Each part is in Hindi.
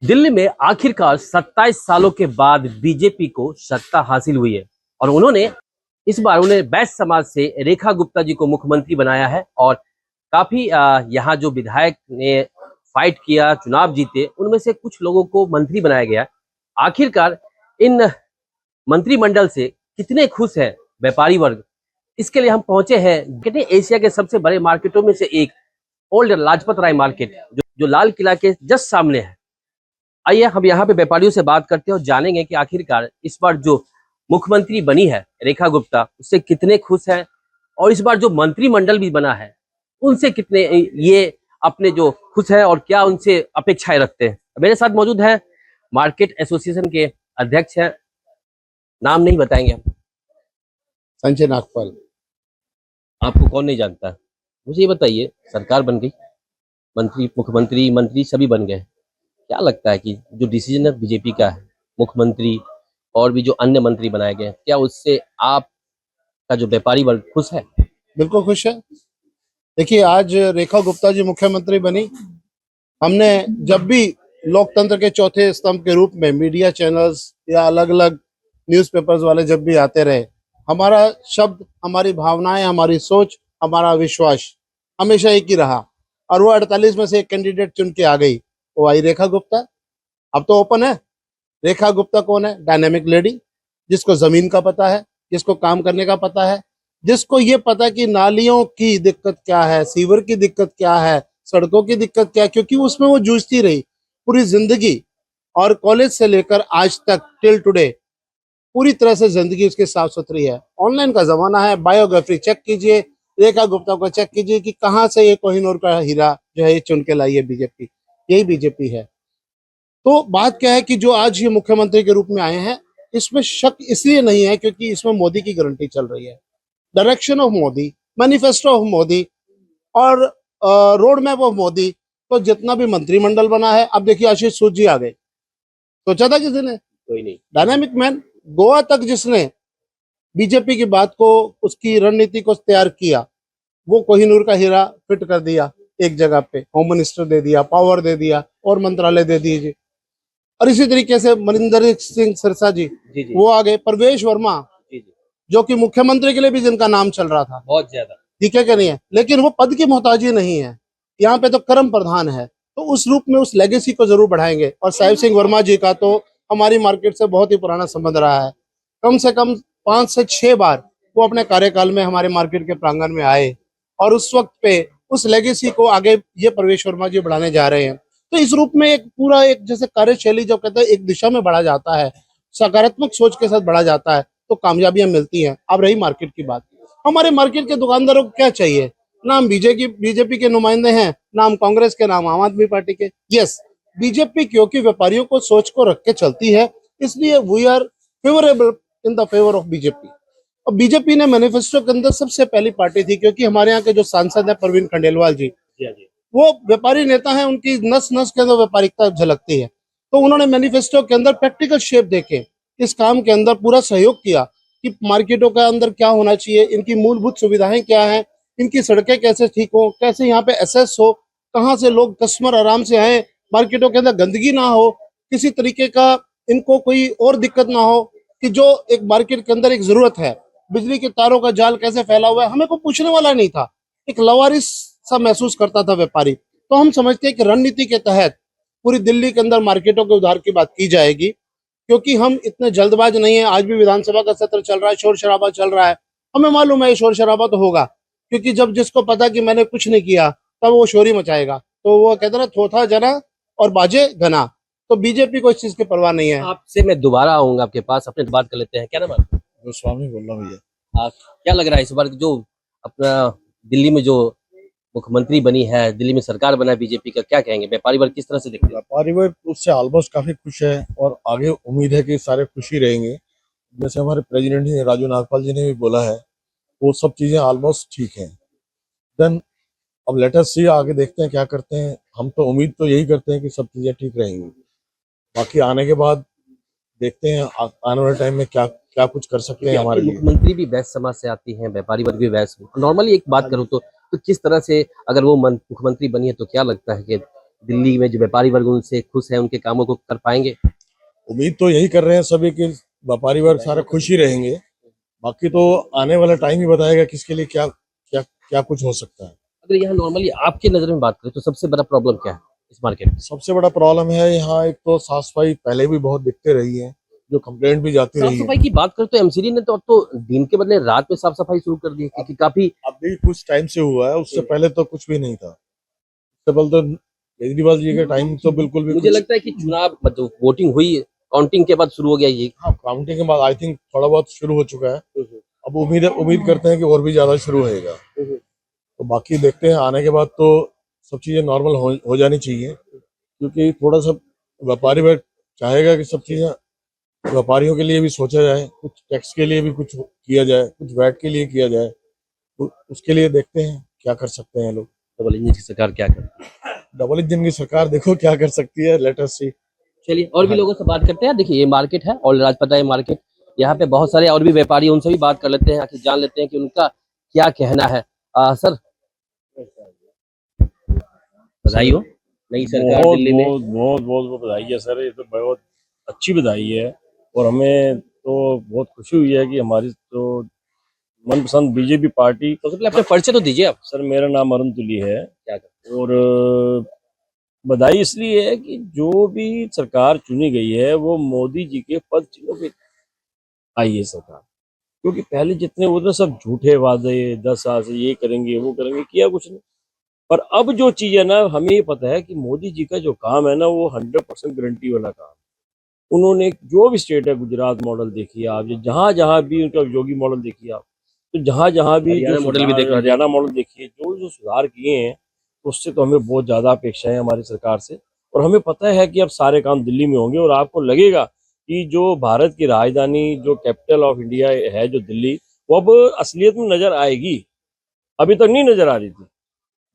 दिल्ली में आखिरकार 27 सालों के बाद बीजेपी को सत्ता हासिल हुई है और उन्होंने इस बार उन्हें बैस समाज से रेखा गुप्ता जी को मुख्यमंत्री बनाया है। और काफी यहाँ जो विधायक ने फाइट किया, चुनाव जीते, उनमें से कुछ लोगों को मंत्री बनाया गया। आखिरकार इन मंत्रिमंडल से कितने खुश है व्यापारी वर्ग, इसके लिए हम पहुंचे हैं कहते एशिया के सबसे बड़े मार्केटों में से एक ओल्ड लाजपत राय मार्केट जो लाल किला के जस्ट सामने है। आइए हम यहाँ पे व्यापारियों से बात करते हैं और जानेंगे कि आखिरकार इस बार जो मुख्यमंत्री बनी है रेखा गुप्ता, उससे कितने खुश हैं और इस बार जो मंत्रिमंडल भी बना है उनसे कितने ये अपने जो खुश हैं और क्या उनसे अपेक्षाएं रखते हैं। मेरे साथ मौजूद है मार्केट एसोसिएशन के अध्यक्ष हैं, नाम नहीं बताएंगे हम। संजय नागपाल। आपको कौन नहीं जानता, मुझे ये बताइए, सरकार बन गई, मुख्यमंत्री मंत्री सभी बन गए, क्या लगता है कि जो डिसीजन है बीजेपी का है, मुख्यमंत्री और भी जो अन्य मंत्री बनाए गए, क्या उससे आपका जो व्यापारी वर्ग खुश है? बिल्कुल खुश है। देखिए, आज रेखा गुप्ता जी मुख्यमंत्री बनी। हमने जब भी लोकतंत्र के चौथे स्तंभ के रूप में मीडिया चैनल्स या अलग अलग न्यूज़पेपर्स वाले जब भी आते रहे, हमारा शब्द, हमारी भावनाएं, हमारी सोच, हमारा विश्वास हमेशा एक ही रहा और वो 48 में से एक कैंडिडेट चुन के आ गई, वो आई रेखा गुप्ता। अब तो ओपन है। रेखा गुप्ता कौन है? डायनेमिक लेडी, जिसको जमीन का पता है, जिसको काम करने का पता है, जिसको ये पता कि नालियों की दिक्कत क्या है, सीवर की दिक्कत क्या है, सड़कों की दिक्कत क्या है, क्योंकि उसमें वो जूझती रही पूरी जिंदगी। और कॉलेज से लेकर आज तक टिल टुडे पूरी तरह से जिंदगी उसकी साफ सुथरी है। ऑनलाइन का जमाना है, बायोग्राफी चेक कीजिए, रेखा गुप्ता को चेक कीजिए कि कहाँ से ये कोहिनूर का हीरा जो है ये चुन के लाई है बीजेपी। यही बीजेपी है। तो बात क्या है कि जो आज ये मुख्यमंत्री के रूप में आए हैं, इसमें शक इसलिए नहीं है क्योंकि इसमें मोदी की गारंटी चल रही है। Direction of Modi, manifesto of Modi और रोड मैप ऑफ मोदी। तो जितना भी मंत्रिमंडल बना है, अब देखिए आशीष सूद जी आ गए, सोचा था किसी ने? कोई नहीं। डायनामिक मैन, गोवा तक जिसने बीजेपी की बात को, उसकी रणनीति को तैयार किया, वो कोहिनूर का हीरा फिट कर दिया एक जगह पे, होम मिनिस्टर दे दिया, पावर दे दिया और मंत्रालय दे दीजिए। और इसी तरीके से मनिंदर सिंह सिरसा जी, वो आ गए। प्रवेश वर्मा जो कि मुख्यमंत्री के लिए भी जिनका नाम चल रहा था बहुत ज्यादा, ठीक है कि नहीं है, लेकिन वो पद की मोहताजी नहीं है, यहाँ पे तो कर्म प्रधान है। तो उस रूप में उस लेगेसी को जरूर बढ़ाएंगे। और साहिब सिंह वर्मा जी का तो हमारी मार्केट से बहुत ही पुराना संबंध रहा है। कम से कम 5 से 6 बार वो अपने कार्यकाल में हमारे मार्केट के प्रांगण में आए और उस वक्त पे उस लेगेसी को आगे ये प्रवेश वर्मा जी बढ़ाने जा रहे हैं। तो इस रूप में एक पूरा एक जैसे कार्यशैली जो कहते हैं एक दिशा में बढ़ा जाता है, सकारात्मक सोच के साथ बढ़ा जाता है, तो कामयाबियां मिलती हैं। अब रही मार्केट की बात, हमारे मार्केट के दुकानदारों को क्या चाहिए? ना हम बीजेपी के नुमाइंदे हैं, ना हम कांग्रेस के, नाम आम आदमी पार्टी के। यस, बीजेपी क्योंकि व्यापारियों को सोच को रख के चलती है, इसलिए we are favourable in the favour of BJP. और बीजेपी ने मैनिफेस्टो के अंदर सबसे पहली पार्टी थी, क्योंकि हमारे यहाँ के जो सांसद है प्रवीण खंडेलवाल जी, वो व्यापारी नेता हैं, उनकी नस नस के अंदर व्यापारिकता झलकती है। तो उन्होंने मैनिफेस्टो के अंदर प्रैक्टिकल शेप देके इस काम के अंदर पूरा सहयोग किया कि मार्केटों के अंदर क्या होना चाहिए, इनकी मूलभूत सुविधाएं क्या हैं, इनकी सड़कें कैसे ठीक हो, कैसे यहाँ पे एसेस हो, कहाँ से लोग कस्टमर आराम से आए, मार्केटों के अंदर गंदगी ना हो, किसी तरीके का इनको कोई और दिक्कत ना हो, कि जो एक मार्केट के अंदर एक जरूरत है, बिजली के तारों का जाल कैसे फैला हुआ है, हमें कोई पूछने वाला नहीं था। एक लवारिस सा महसूस करता था व्यापारी। तो हम समझते हैं कि रणनीति के तहत पूरी दिल्ली के अंदर मार्केटों के उधार की बात की जाएगी, क्योंकि हम इतने जल्दबाज नहीं है। आज भी विधानसभा का सत्र चल रहा है, शोर शराबा चल रहा है, हमें मालूम है ये शोर शराबा तो होगा, क्योंकि जब जिसको पता कि मैंने कुछ नहीं किया तब वो शोर ही मचाएगा। तो वो कहते ना, थोथा जना और बाजे घना। तो बीजेपी को इस चीज की परवाह नहीं है। आपसे मैं दोबारा आऊंगा आपके पास, अपने बात कर लेते हैं। क्या नाम है आपका? गोस्वामी बोल रहा हूँ भैया। क्या लग रहा है इस बार जो अपना दिल्ली में जो मुख्यमंत्री बनी है, दिल्ली में सरकार बना है बीजेपी का, क्या कहेंगे? व्यापारी वर्ग किस तरह से देखते हैं? व्यापारी वर्ग उससे ऑलमोस्ट काफी खुश है और आगे उम्मीद है कि सारे खुशी रहेंगे। जैसे हमारे प्रेसिडेंट जी राजू नागपाल जी ने भी बोला है, वो सब चीजें ऑलमोस्ट ठीक हैं। देन अब लेट अस सी, आगे देखते हैं क्या करते हैं। हम तो उम्मीद तो यही करते हैं कि सब चीजें ठीक रहेंगी, बाकी आने के बाद देखते हैं आने वाले टाइम में क्या क्या कुछ कर सकते हैं हमारे लिए। मुख्यमंत्री भी वैश्य समाज से आती हैं, व्यापारी वर्ग भी वैश्य। नॉर्मली एक बात करूं तो किस तरह से अगर वो मुख्यमंत्री बनी है तो क्या लगता है कि दिल्ली में जो व्यापारी वर्ग उनसे खुश है, उनके कामों को कर पाएंगे? उम्मीद तो यही कर रहे हैं सभी कि व्यापारी वर्ग सारा खुश ही रहेंगे। बाकी तो आने वाला टाइम ही बताएगा किसके लिए क्या क्या क्या कुछ हो सकता है। अगर यहाँ नॉर्मली आपकी नजर में बात करें तो सबसे बड़ा प्रॉब्लम क्या है इस मार्केट में? सबसे बड़ा प्रॉब्लम है यहाँ, एक तो साफ सफाई पहले भी बहुत दिखते रही है, जो कंप्लेंट भी जाती साफ रही है। सफाई की बात करें तो एमसीडी ने तो अब तो दिन के बदले रात में साफ सफाई शुरू कर दी है, क्योंकि काफी अभी कुछ टाइम से हुआ है, उससे पहले तो कुछ भी नहीं था। उससे पहले तो केजरीवाल जी के टाइम तो बिल्कुल भी मुझे कुछ, लगता है कि चुनाव जो वोटिंग हुई काउंटिंग के बाद शुरू हो गया ये। हाँ काउंटिंग के बाद आई थिंक थोड़ा बहुत शुरू हो चुका है। अब उम्मीद करते हैं कि और भी ज्यादा शुरू होएगा। तो बाकी देखते हैं, आने के बाद तो सब चीजें नॉर्मल हो जानी चाहिए, क्योंकि थोड़ा सा व्यापारी वर्ग चाहेगा कि सब चीजें व्यापारियों के लिए भी सोचा जाए, कुछ टैक्स के लिए भी कुछ किया जाए, कुछ वैट के लिए किया जाए। तो उसके लिए देखते हैं क्या कर सकते हैं लोग। डबल इंजन की सरकार क्या करे? डबल इंजन की सरकार देखो क्या कर सकती है, लेट अस सी। चलिए और भी लोगों से बात करते हैं। देखिए ये मार्केट है और राजपता है मार्केट, यहाँ पे बहुत सारे और भी व्यापारी हैं, उनसे भी बात कर लेते हैं, आखिर जान लेते हैं कि उनका क्या कहना है। सर बधाई हो नई सरकार बहुत दिल्ली में। बहुत बहुत बहुत बधाई है सर, ये तो बहुत अच्छी बधाई है। और हमें तो बहुत खुशी हुई है कि हमारी तो मनपसंद बीजेपी पार्टी। तो सबसे पहले अपने परिचय तो दीजिए आप। सर मेरा नाम अरुण तुली है। क्या कर और बधाई इसलिए है कि जो भी सरकार चुनी गई है वो मोदी जी के पद चिन्हों पे आई है सरकार। क्योंकि पहले जितने वो तो सब झूठे वादे, 10 साल से ये करेंगे वो करेंगे, किया कुछ नहीं। पर अब जो चीज है ना, हमें ये पता है कि मोदी जी का जो काम है ना वो 100% गारंटी वाला काम। उन्होंने जो भी स्टेट है, गुजरात मॉडल देखिए आप, जहां जहां भी उनका योगी मॉडल देखिए आप, तो जहां जहां भी जो हरियाणा मॉडल भी देख लीजिए। हरियाणा मॉडल देखिए, जो जो सुधार किए हैं उससे तो हमें बहुत ज्यादा अपेक्षा है हमारी सरकार से। और हमें पता है कि अब सारे काम दिल्ली में होंगे और आपको लगेगा कि जो भारत की राजधानी, जो कैपिटल ऑफ इंडिया है जो दिल्ली, वो अब असलियत में नजर आएगी। अभी तक नहीं नजर आ रही थी।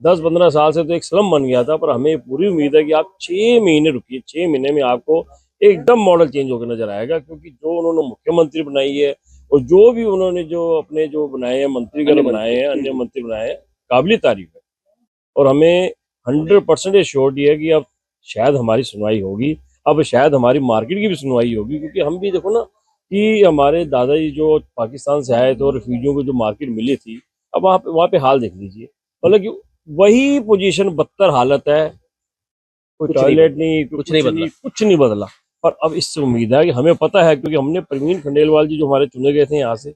10-15 साल से तो एक स्लम बन गया था। पर हमें पूरी उम्मीद है कि आप 6 महीने रुकिए, 6 महीने में आपको एकदम मॉडल चेंज होकर नजर आएगा। क्योंकि जो उन्होंने मुख्यमंत्री बनाई है और जो भी उन्होंने जो अपने जो बनाए हैं मंत्रीगण बनाए हैं, अन्य मंत्री बनाए हैं, काबिल तारीफ है। और हमें 100% श्योरिटी है कि अब शायद हमारी सुनवाई होगी, अब शायद हमारी मार्केट की भी सुनवाई होगी। क्योंकि हम भी देखो ना कि हमारे दादाजी जो पाकिस्तान से आए थे और रिफ्यूजियों को जो मार्केट मिली थी, अब वहाँ पे हाल देख लीजिए। मतलब कि वही पोजीशन, बदतर हालत है, कोई कुछ नहीं टॉयलेट नहीं, कुछ नहीं बदला। कुछ नहीं बदला। पर अब इससे उम्मीद है कि हमें पता है, क्योंकि हमने प्रवीण खंडेलवाल जी जो हमारे चुने गए थे यहाँ से,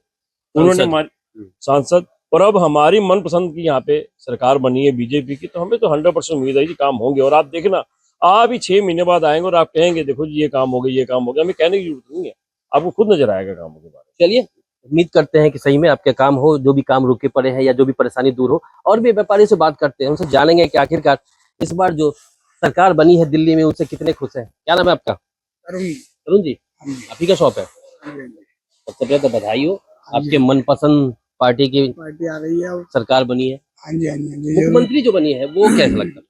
उन्होंने सांसद। हमारी सांसद, और अब हमारी मनपसंद की यहाँ पे सरकार बनी है बीजेपी की, तो हमें तो 100% उम्मीद है कि काम होंगे। और आप देखना, आप ही 6 महीने बाद आएंगे और आप कहेंगे देखो जी ये काम हो गया, ये काम हो गया। हमें कहने की जरूरत नहीं है, आपको खुद नजर आएगा कामों के बारे चलिए उम्मीद करते हैं कि सही में आपके काम हो, जो भी काम रुके पड़े हैं या जो भी परेशानी दूर हो। और भी व्यापारियों से बात करते हैं, उनसे जानेंगे कि आखिरकार इस बार जो सरकार बनी है दिल्ली में उनसे कितने खुश हैं। क्या नाम है आपका? अरुण जी, आप ही का शॉप है? सबसे पहले तो बधाई हो, आपके मनपसंद पार्टी की पार्टी आ रही है और सरकार बनी है। हाँ जी हाँ जी हाँ जी मुख्यमंत्री जो बनी है वो कैसा लगता है?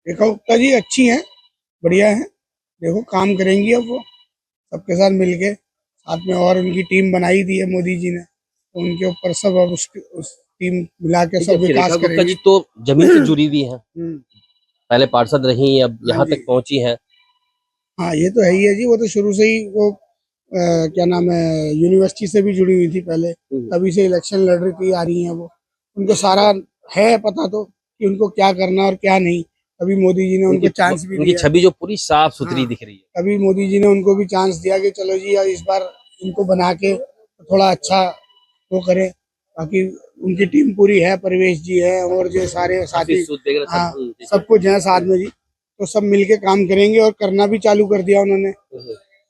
देखो गुप्ता जी अच्छी है, बढ़िया है। देखो काम करेंगी अब वो सबके साथ मिलके साथ में। और उनकी टीम बनाई दी है मोदी जी ने, तो उनके ऊपर सब अब उस टीम मिला के सब देखिए, विकास रेखा गुप्ता करेंगी। जी तो जमीन से जुड़ी हुई हैं, हम्म, पहले पार्षद रही, अब हाँ यहाँ जी। तक पहुंची हैं। हाँ ये तो है ही है जी, वो तो शुरू से ही वो क्या नाम है, यूनिवर्सिटी से भी जुड़ी हुई थी पहले, तभी से इलेक्शन लड़ रही थी, आ रही हैं वो। उनको सारा है पता तो कि उनको क्या करना और क्या नहीं। तभी मोदी जी ने उनको चांस भी उनकी दिया। छवि जो पूरी साफ सुथरी हाँ, दिख रही है। तभी मोदी जी ने उनको भी चांस दिया कि चलो जी यार इस बार इनको बना के थोड़ा अच्छा वो करें। बाकी उनकी टीम पूरी है, परवेश जी है और जो सारे साथी, हाँ सब कुछ है साथ में जी। तो सब मिलके काम करेंगे और करना भी चालू कर दिया उन्होंने।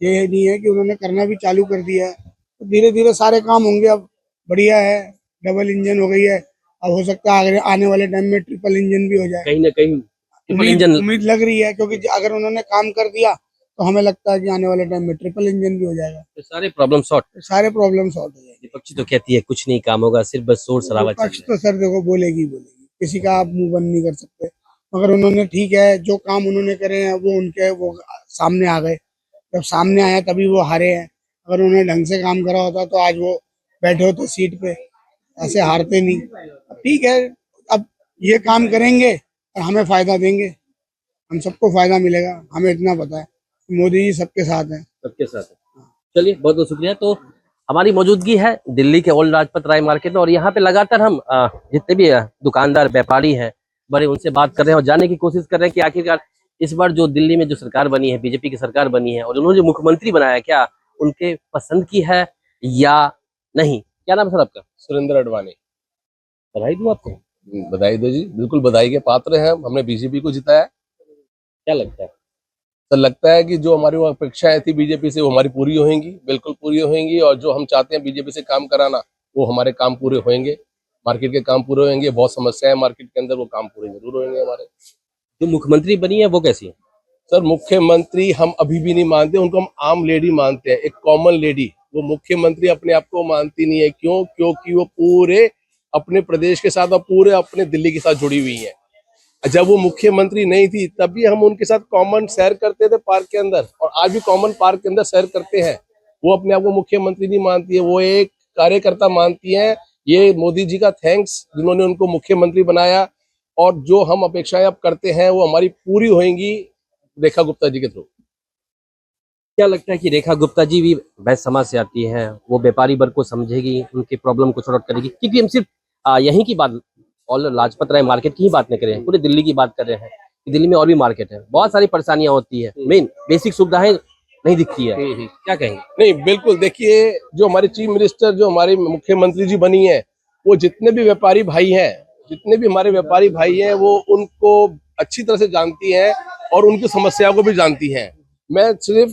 ये नहीं है कि उन्होंने करना भी चालू कर दिया है, तो धीरे धीरे सारे काम होंगे अब। बढ़िया है, डबल इंजन हो गई है, अब हो सकता है आगे आने वाले टाइम में ट्रिपल इंजन भी हो जाए। कहीं ना कहीं ट्रिपल उम्मीद इंजन, उम्मीद लग रही है, क्योंकि अगर उन्होंने काम कर दिया तो हमें लगता है कि आने वाले टाइम में ट्रिपल इंजन भी हो जाएगा, सारे प्रॉब्लम सॉर्ट। सारे प्रॉब्लम सॉल्व हो जाएंगे। विपक्षी तो कहती है कुछ नहीं काम होगा, सिर्फ बस शोर शराबा चल विपक्ष रहा है। तो सर देखो बोलेगी बोलेगी, किसी का आप मुंह बंद नहीं कर सकते। मगर उन्होंने ठीक है, जो काम उन्होंने करे हैं वो उनके वो सामने आ गए। जब सामने आया तभी वो हारे हैं। अगर उन्होंने ढंग से काम करा होता तो आज वो बैठे होते सीट पे, ऐसे हारते नहीं। ठीक है, अब ये काम करेंगे और हमें फायदा देंगे। हम सबको फायदा मिलेगा, हमें इतना पता है मोदी जी सबके साथ हैं। सबके साथ है। चलिए बहुत बहुत शुक्रिया। तो हमारी मौजूदगी है दिल्ली के ओल्ड लाजपत राय मार्केट में और यहाँ पे लगातार हम जितने भी दुकानदार व्यापारी हैं बड़े उनसे बात कर रहे हैं और जानने की कोशिश कर रहे हैं कि आखिरकार इस बार जो दिल्ली में जो सरकार बनी है, बीजेपी की सरकार बनी है और उन्होंने जो मुख्यमंत्री बनाया, क्या उनके पसंद की है या नहीं। क्या नाम है सर आपका? सुरेंद्र अडवाणी। बधाई दूं आपको। बधाई दो जी, बिल्कुल बधाई के पात्र हैं। हमने बीजेपी को जिताया। क्या लगता है? तो लगता है कि जो हमारी वो अपेक्षाएं थी बीजेपी से वो हमारी पूरी होंगी, बिल्कुल पूरी होंगी। और जो हम चाहते हैं बीजेपी से काम कराना वो हमारे काम पूरे होंगे, मार्केट के काम पूरे होंगे। बहुत समस्याएं मार्केट के अंदर, वो काम पूरे जरूर होंगे हमारे। जो मुख्यमंत्री बनी है वो कैसी है? सर मुख्यमंत्री हम अभी भी नहीं मानते, उनको हम आम लेडी मानते हैं, एक कॉमन लेडी। वो मुख्यमंत्री अपने आप को मानती नहीं है। क्यों? क्योंकि वो पूरे अपने प्रदेश के साथ और पूरे अपने दिल्ली के साथ जुड़ी हुई है। जब वो मुख्यमंत्री नहीं थी तब भी हम उनके साथ कॉमन सैर करते थे पार्क के अंदर, और आज भी कॉमन पार्क के अंदर सैर करते हैं। वो अपने आप को मुख्यमंत्री नहीं मानती है, वो एक कार्यकर्ता मानती है। ये मोदी जी का थैंक्स जिन्होंने उनको मुख्यमंत्री बनाया। और जो हम अपेक्षाएं अब करते हैं वो हमारी पूरी होंगी रेखा गुप्ता जी के थ्रू। क्या लगता है कि रेखा गुप्ता जी भी वैश्य समाज से आती है, वो व्यापारी वर्ग को समझेगी, उनके प्रॉब्लम को सॉर्ट आउट करेगी? क्योंकि हम सिर्फ यहीं की बात और लाजपत राय मार्केट की ही बात नहीं कर रहे हैं, पूरे दिल्ली की बात कर रहे हैं। दिल्ली में और भी मार्केट है, बहुत सारी परेशानियां होती है, मेन बेसिक सुविधाएं नहीं दिखती है। क्या कहेंगे? नहीं बिल्कुल, देखिए जो हमारे चीफ मिनिस्टर, जो हमारे मुख्यमंत्री जी बनी है, वो जितने भी व्यापारी भाई हैं, जितने भी हमारे व्यापारी भाई हैं, वो उनको अच्छी तरह से जानती हैं और उनकी समस्याओं को भी जानती हैं। मैं सिर्फ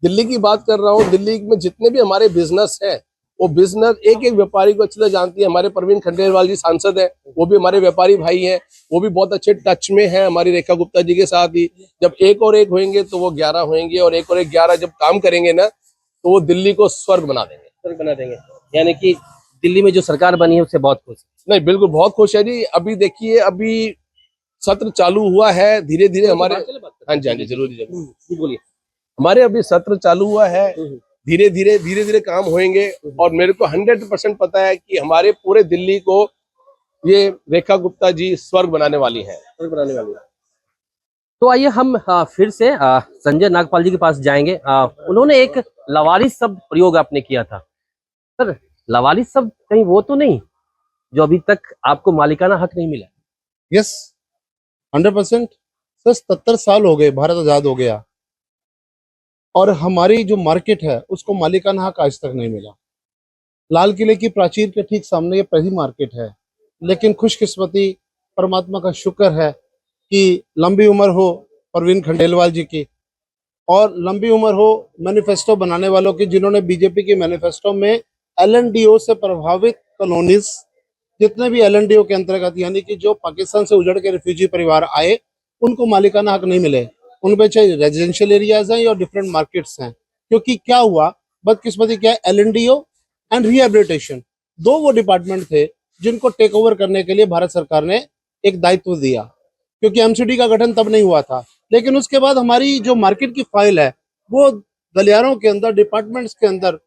दिल्ली की बात कर रहा हूँ, दिल्ली में जितने भी हमारे बिजनेस हैं वो बिजनेस एक एक व्यापारी को अच्छी तरह जानती है। हमारे परवीन खंडेलवाल जी सांसद हैं, वो भी हमारे व्यापारी भाई हैं, वो भी बहुत अच्छे टच में हैं हमारी रेखा गुप्ता जी के साथ ही। जब एक और एक होंगे तो वो 11 होंगे, और एक और एक 11 जब काम करेंगे ना तो वो दिल्ली को स्वर्ग बना देंगे। स्वर्ग बना देंगे, यानी कि दिल्ली में जो सरकार बनी है उससे बहुत खुश है। नहीं बिल्कुल बहुत खुश है जी। अभी देखिए, अभी सत्र चालू हुआ है, धीरे धीरे हमारे, हाँ जी जरूर जरूर बोलिए। हमारे अभी सत्र चालू हुआ है, धीरे धीरे काम होंगे। और मेरे को 100% पता है कि हमारे पूरे दिल्ली को ये रेखा गुप्ता जी स्वर्ग बनाने वाली हैं। स्वर्ग बनाने वाली है। तो आइए हम फिर से संजय नागपाल जी के पास जाएंगे। उन्होंने एक लवारिस शब्द प्रयोग आपने किया था सर, लवारिस शब्द कहीं वो तो नहीं जो अभी तक आपको मालिकाना हक नहीं मिला? यस 100%। सर 77 साल हो गए, भारत आजाद हो गया और हमारी जो मार्केट है उसको मालिकाना हक आज तक नहीं मिला। लाल किले की प्राचीर के ठीक सामने ये पहली मार्केट है, लेकिन खुशकिस्मती परमात्मा का शुक्र है कि लंबी उम्र हो परवीन खंडेलवाल जी की, और लंबी उम्र हो मैनिफेस्टो बनाने वालों की, जिन्होंने बीजेपी के मैनिफेस्टो में LNDO से प्रभावित कॉलोनीज, जितने भी LNDO के अंतर्गत, यानी कि जो पाकिस्तान से उजड़ के रिफ्यूजी परिवार आए, उनको मालिकाना हक नहीं मिले। उनपे चाहे रेजिडेंशियल एरियाज हैं या डिफरेंट मार्केट्स हैं। क्योंकि क्या हुआ, बदकिस्मती क्या है, LNDO एंड रिहेबिलिटेशन दो वो डिपार्टमेंट थे जिनको टेक ओवर करने के लिए भारत सरकार ने एक दायित्व दिया, क्योंकि MCD का गठन तब नहीं हुआ था। लेकिन उसके बाद हमारी जो मार्केट की फाइल है वो गलियारों के अंदर, डिपार्टमेंट्स के अंदर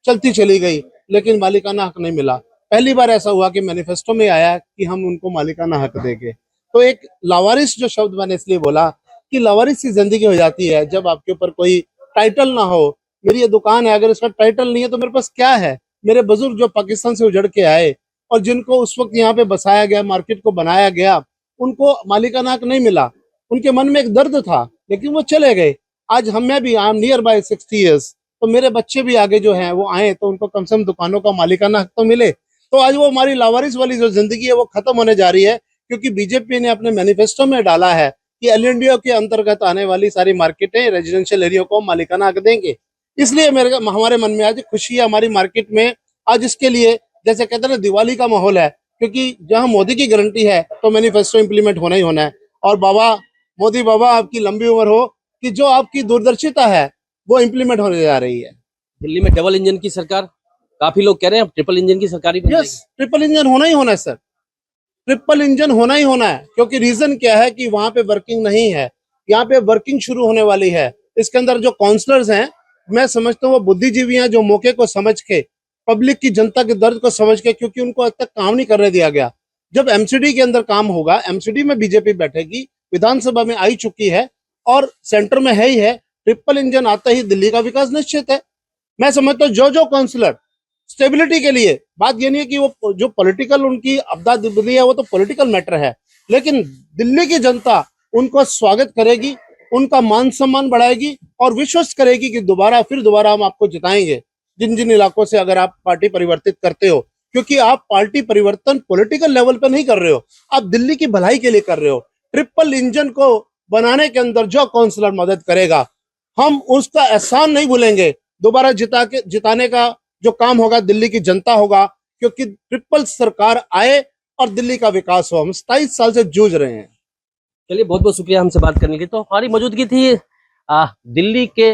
चलती चली गई, लेकिन मालिकाना हक नहीं मिला। पहली बार ऐसा हुआ कि मैनिफेस्टो में आया कि हम उनको मालिकाना हक देंगे। तो एक लावारिस जो शब्द मैंने इसलिए बोला कि लावारिस की जिंदगी हो जाती है जब आपके ऊपर कोई टाइटल ना हो। मेरी ये दुकान है, अगर इसका टाइटल नहीं है तो मेरे पास क्या है? मेरे बुजुर्ग जो पाकिस्तान से उजड़ के आए और जिनको उस वक्त यहाँ पे बसाया गया, मार्केट को बनाया गया, उनको मालिकाना हक नहीं मिला। उनके मन में एक दर्द था, लेकिन वो चले गए। आज हमें भी, I am near by 60 years, तो मेरे बच्चे भी आगे जो हैं वो आए तो उनको कम से कम दुकानों का मालिकाना हक तो मिले। तो आज वो हमारी लावारिस वाली जो जिंदगी है वो खत्म होने जा रही है, क्योंकि बीजेपी ने अपने मैनिफेस्टो में डाला है कि LNDO के अंतर्गत आने वाली सारी मार्केटें, रेजिडेंशियल एरिया को मालिकाना हक देंगे। इसलिए हमारे मन में आज खुशी है हमारी मार्केट में। आज इसके लिए जैसे कहते हैं ना, दिवाली का माहौल है, क्योंकि जहां मोदी की गारंटी है तो मैनिफेस्टो इंप्लीमेंट होना ही होना है। और बाबा मोदी बाबा, आपकी लंबी उम्र हो कि जो आपकी दूरदर्शिता है वो इंप्लीमेंट होने जा रही है। दिल्ली में डबल इंजन की सरकार, काफी लोग कह रहे हैं ट्रिपल इंजन की सरकार ही बन यस, ट्रिपल इंजन होना ही होना है सर, ट्रिपल इंजन होना ही होना है। क्योंकि रीजन क्या है कि वहां पे वर्किंग नहीं है, यहाँ पे वर्किंग शुरू होने वाली है। इसके अंदर जो काउंसलर्स हैं, मैं समझता हूँ वो बुद्धिजीवी हैं, जो मौके को समझ के, पब्लिक की, जनता के दर्द को समझ के, क्योंकि उनको आज तक काम नहीं करने दिया गया। जब MCD के अंदर काम होगा, MCD में बीजेपी बैठेगी, विधानसभा में आई चुकी है और सेंटर में है ही है। ट्रिपल इंजन आते ही दिल्ली का विकास निश्चित है। मैं समझता हूँ जो काउंसलर स्टेबिलिटी के लिए, बात ये नहीं है कि वो जो पॉलिटिकल उनकी अब्दा दिल्ली है वो तो पॉलिटिकल मैटर है, लेकिन दिल्ली की जनता उनको स्वागत करेगी, उनका मान सम्मान बढ़ाएगी और विश्वास करेगी कि फिर दोबारा हम आपको जिताएंगे जिन जिन इलाकों से अगर आप पार्टी परिवर्तित करते हो। क्योंकि आप पार्टी परिवर्तन पॉलिटिकल लेवल पे नहीं कर रहे हो, आप दिल्ली की भलाई के लिए कर रहे हो। ट्रिपल इंजन को बनाने के अंदर जो काउंसलर मदद करेगा, हम उसका एहसान नहीं भूलेंगे। दोबारा जिताने का जो काम होगा दिल्ली की जनता होगा, क्योंकि ट्रिपल सरकार आए और दिल्ली का विकास हो। हम 27 साल से जूझ रहे हैं। चलिए, बहुत बहुत शुक्रिया हमसे बात करने के लिए। तो हमारी मौजूदगी थी दिल्ली के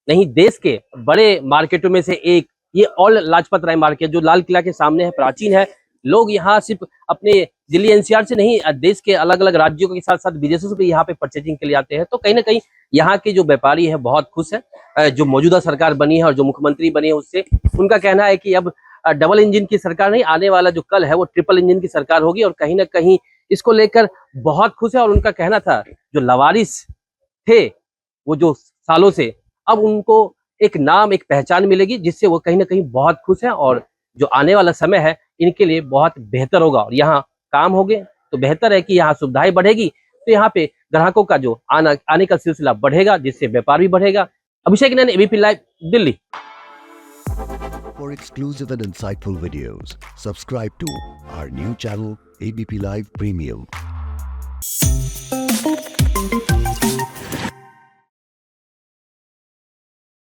नहीं देश के बड़े मार्केटों में से एक, ये ऑल लाजपत राय मार्केट जो लाल किला के सामने है, प्राचीन है। लोग यहाँ सिर्फ अपने दिल्ली एनसीआर से नहीं, देश के अलग अलग राज्यों के साथ साथ विदेशों से भी यहाँ पे परचेजिंग के लिए आते हैं। तो कहीं ना कहीं यहाँ के जो व्यापारी है बहुत खुश है। जो मौजूदा सरकार बनी है और जो मुख्यमंत्री बनी है उससे, उनका कहना है कि अब डबल इंजन की सरकार नहीं, आने वाला जो कल है वो ट्रिपल इंजन की सरकार होगी और कहीं ना कहीं इसको लेकर बहुत खुश है। और उनका कहना था जो लवारिस थे वो जो सालों से, अब उनको एक नाम, एक पहचान मिलेगी जिससे वो कहीं ना कहीं बहुत खुश है और जो आने वाला समय है इनके लिए बहुत बेहतर होगा। और यहाँ काम होंगे तो बेहतर है कि यहाँ सुविधाएं बढ़ेगी, तो यहाँ पे ग्राहकों का जो आने का सिलसिला बढ़ेगा, जिससे व्यापार भी बढ़ेगा। Abhishek Nain, ABP live, Delhi. For exclusive and insightful videos, subscribe to our new channel ABP Live Premium.